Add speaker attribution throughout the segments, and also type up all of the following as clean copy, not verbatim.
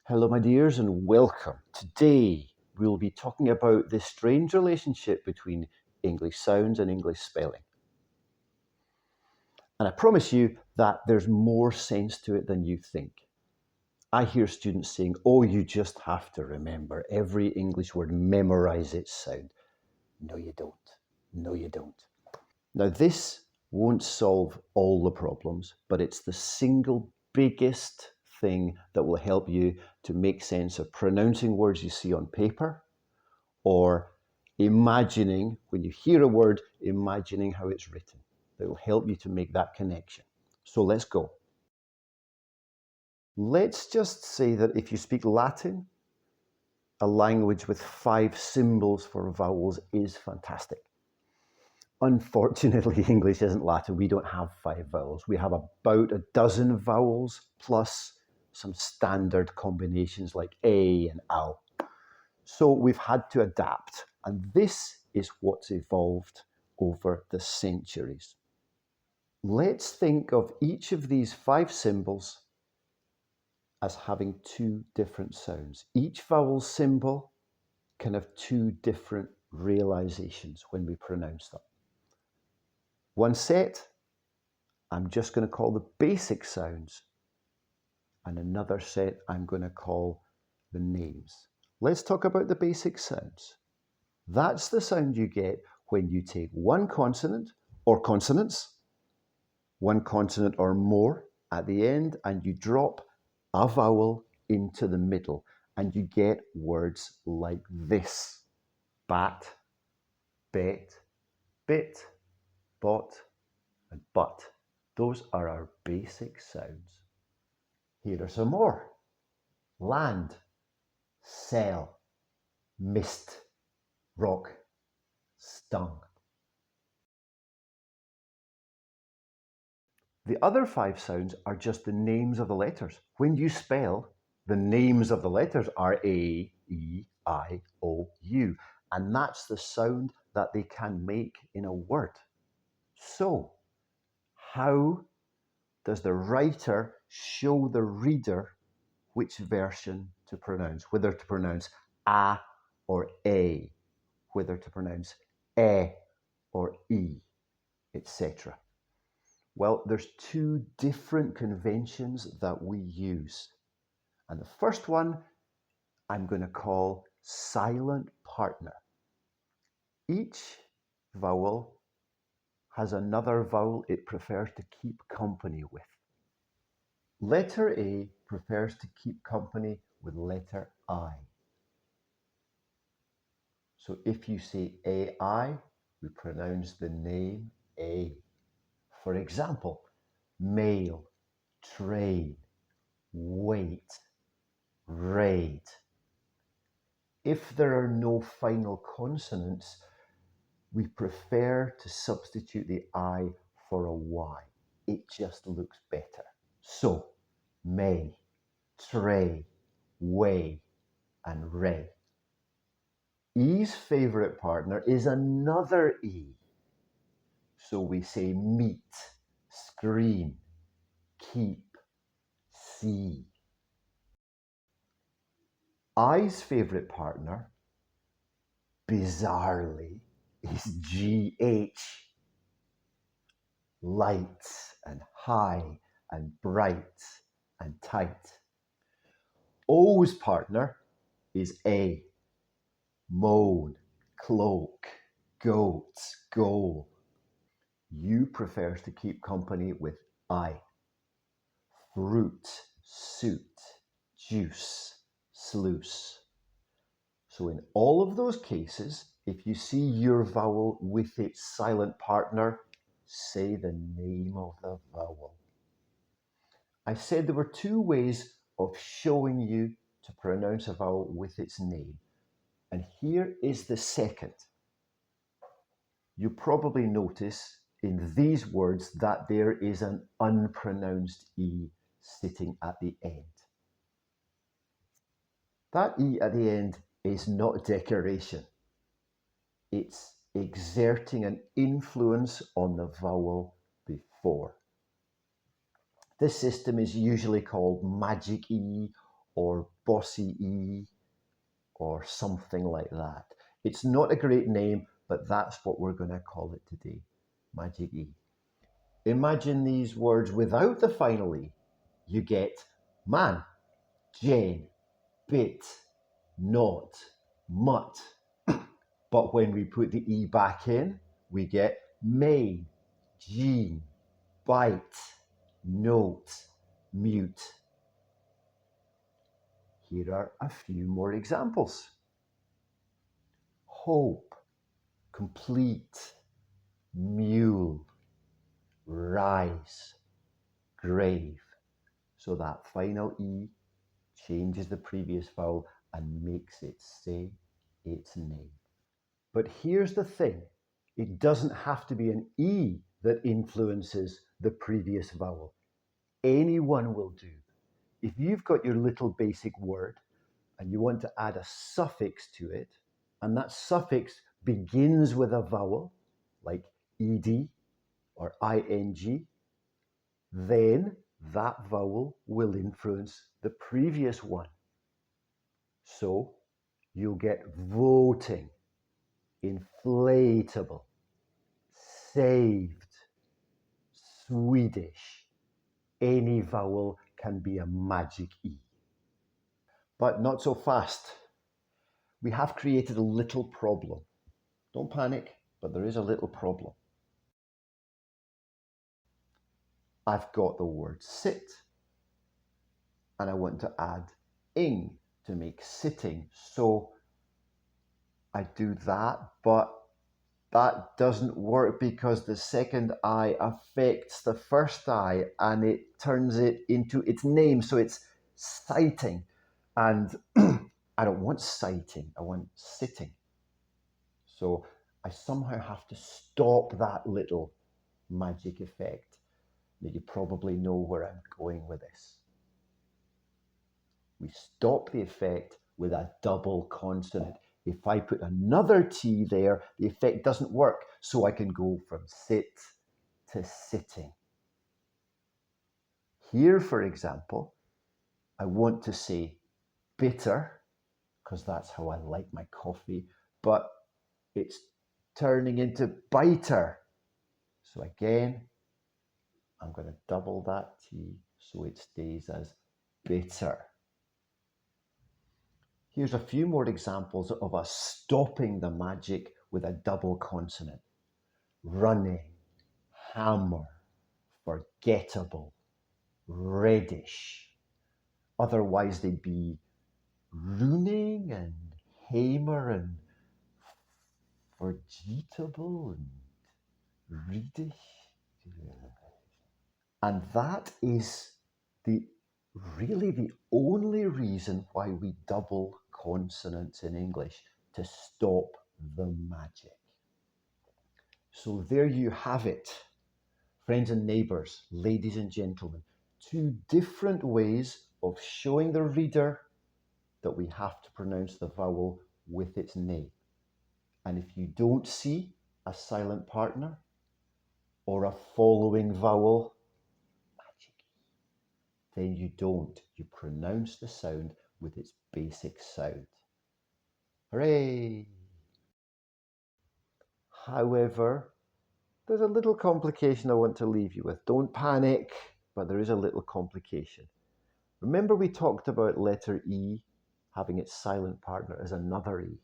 Speaker 1: Hello, my dears, and welcome. Today, we'll be talking about the strange relationship between English sounds and English spelling. And I promise you that there's more sense to it than you think. I hear students saying, oh, you just have to remember every English word, memorize its sound. No, you don't. No, you don't. Now, this won't solve all the problems, but it's the single biggest thing that will help you to make sense of pronouncing words you see on paper or imagining, when you hear a word, imagining how it's written. That will help you to make that connection. So let's go. Let's just say that if you speak Latin, a language with 5 symbols for vowels is fantastic. Unfortunately, English isn't Latin. We don't have 5 vowels. We have about a dozen vowels plus some standard combinations like A and OW. So we've had to adapt, and this is what's evolved over the centuries. Let's think of each of these 5 symbols as having 2 different sounds. Each vowel symbol can have 2 different realizations when we pronounce them. One set I'm just going to call the basic sounds, and another set I'm going to call the names. Let's talk about the basic sounds. That's the sound you get when you take one consonant or consonants, one consonant or more at the end, and you drop a vowel into the middle, and you get words like this: bat, bet, bit, bot, and but. Those are our basic sounds. Here are some more: land, sell, mist, rock, stung. The other 5 sounds are just the names of the letters. When you spell, the names of the letters are A, E, I, O, U, and that's the sound that they can make in a word. So, how does the writer show the reader which version to pronounce, whether to pronounce A or A, whether to pronounce E or E, etc.? Well, there's 2 different conventions that we use. And the first one I'm going to call silent partner. Each vowel has another vowel it prefers to keep company with. Letter A prefers to keep company with letter I. So if you say AI, we pronounce the name A. For example, mail, train, wait, raid. If there are no final consonants, we prefer to substitute the I for a Y. It just looks better. So, may, tray, way, and ray. E's favorite partner is another E. So we say meet, screen, keep, see. I's favorite partner, bizarrely, is GH. Light and high and bright and tight. O's partner is A. Moan, cloak, goat, goal. U prefers to keep company with I. Fruit, suit, juice, sluice. So in all of those cases, if you see your vowel with its silent partner, say the name of the vowel. I said there were 2 ways of showing you to pronounce a vowel with its name. And here is the second. You probably notice in these words that there is an unpronounced E sitting at the end. That E at the end is not decoration. It's exerting an influence on the vowel before. This system is usually called magic E or bossy E or something like that. It's not a great name, but that's what we're going to call it today, magic E. Imagine these words without the final E. You get man, Jane, bit, not, mutt. But when we put the E back in, we get main, gene, bite, note, mute. Here are a few more examples. Hope, complete, mule, rise, grave. So that final E changes the previous vowel and makes it say its name. But here's the thing, it doesn't have to be an E that influences the previous vowel. Any one will do. If you've got your little basic word and you want to add a suffix to it, and that suffix begins with a vowel, like ed or ing, then that vowel will influence the previous one. So you'll get voting, inflatable, saved, Swedish. Any vowel can be a magic E. But not so fast. We have created a little problem. Don't panic, but there is a little problem. I've got the word sit, and I want to add ing to make sitting. So I do that, but that doesn't work because the second I affects the first I and it turns it into its name. So it's sighting. And I don't want sighting, I want sitting. So I somehow have to stop that little magic effect. Now you probably know where I'm going with this. We stop the effect with a double consonant. If I put another T there, the effect doesn't work. So I can go from sit to sitting. Here, for example, I want to say bitter, because that's how I like my coffee, but it's turning into biter. So again, I'm going to double that T so it stays as bitter. Here's a few more examples of us stopping the magic with a double consonant. Running, hammer, forgettable, reddish. Otherwise they'd be ruining and hamer and forgettable and reedish. And that is really the only reason why we double consonants in English, to stop the magic. So there you have it, friends and neighbours, ladies and gentlemen, two different ways of showing the reader that we have to pronounce the vowel with its name. And if you don't see a silent partner or a following vowel, then you don't. You pronounce the sound with its basic sound. Hooray! However, there's a little complication I want to leave you with. Don't panic, but there is a little complication. Remember we talked about letter E having its silent partner as another E.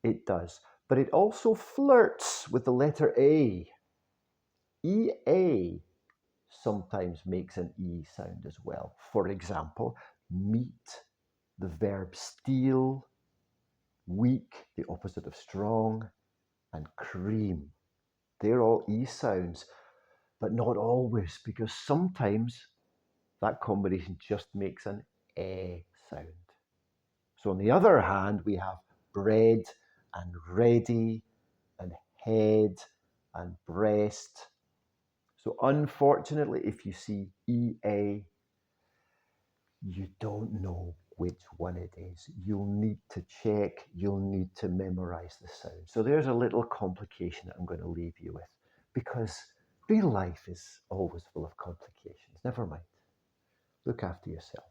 Speaker 1: It does, but it also flirts with the letter A. EA sometimes makes an E sound as well. For example, meet, the verb steal, weak, the opposite of strong, and cream. They're all E sounds, but not always, because sometimes that combination just makes an E sound. So on the other hand, we have bread and ready and head and breast. So unfortunately, if you see EA, you don't know which one it is. You'll need to check, you'll need to memorize the sound. So there's a little complication that I'm going to leave you with, because real life is always full of complications. Never mind. Look after yourself.